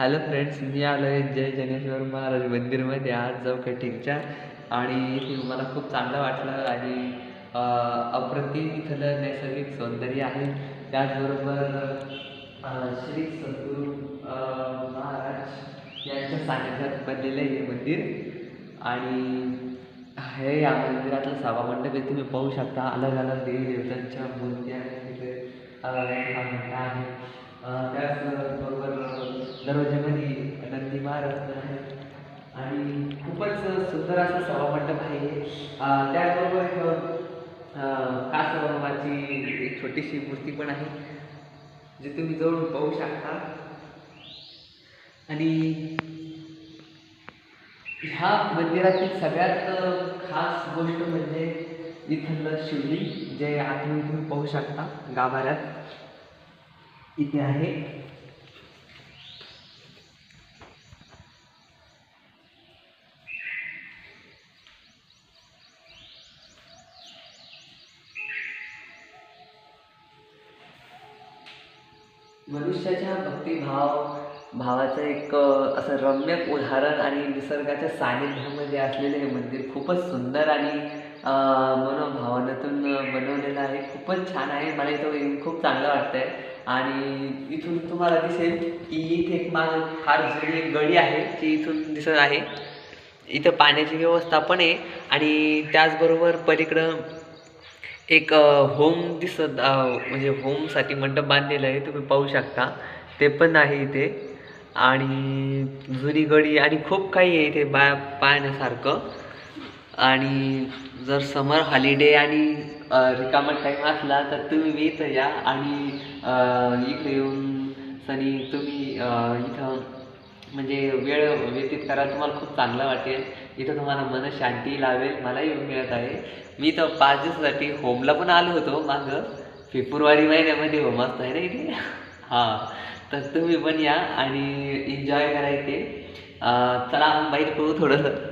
Hello friends, मी आलो आहे जय जनेश्वर महाराज मंदिरमध्ये आज चौकटीच्या. आणि इथे मला खूप चांगलं वाटलं आणि अप्रतिम इथलं नैसर्गिक सौंदर्य आहे. त्याचबरोबर श्री सद्गुरू महाराज यांच्या सानिध्यात बनलेलं हे मंदिर. आणि हे या मंदिरातलं सभामंडप आहे, तुम्ही पाहू शकता. अलग अलग देवी देवतांच्या मूर्त्या तिथे हा मंडप आहे. त्याचबरोबर दरवाज्यामध्ये नंदी महाराज पण आहे आणि खूपच सुंदर असं सभामंडप आहे. त्याचबरोबर कासवाची एक छोटीशी मूर्ती पण आहे, जे तुम्ही जवळून पाहू शकता. आणि ह्या मंदिरातील सगळ्यात खास गोष्ट म्हणजे इथलं शिवलिंग, जे आतून तुम्ही पाहू शकता गाभाऱ्यात इथे आहे. मनुष्याच्या भावाचं एक असं रम्य उदाहरण आणि निसर्गाच्या सानिध्यामध्ये असलेले हे मंदिर खूपच सुंदर आणि मनोभावनातून बनवलेलं आहे. खूपच छान आहे. मला इथं येऊन खूप चांगलं वाटतं आहे. आणि इथून तुम्हाला दिसेल की इथे एक माग फार जुनी एक गडी आहे, जी इथून दिसत आहे. इथं पाण्याची व्यवस्था पण आहे. आणि त्याचबरोबर पलीकडं एक होम म्हणजे होमसाठी मंडप बांधलेलं आहे, तुम्ही पाहू शकता. ते पण आहे इथे. आणि जुनी गडी आणि खूप काही आहे इथे पाहण्यासारखं. आणि जर समर हॉलिडे आणि रिकामा टाईम असला तर तुम्ही बी इथं या आणि इकडे येऊन सनी तुम्ही इथं म्हणजे वेळ व्यतीत करा. तुम्हाला खूप चांगलं वाटेल. इथं तुम्हाला मन शांती लावेल. मलाही मिळत आहे. मी तर 5 दिवसासाठी होमला पण आलो होतो मागं. फेब्रुवारी महिन्यामध्ये होम असतो आहे ना इथे. हां, तर तुम्ही पण या आणि एन्जॉय करा इथे. चला बाहेर पडू थोडंसं.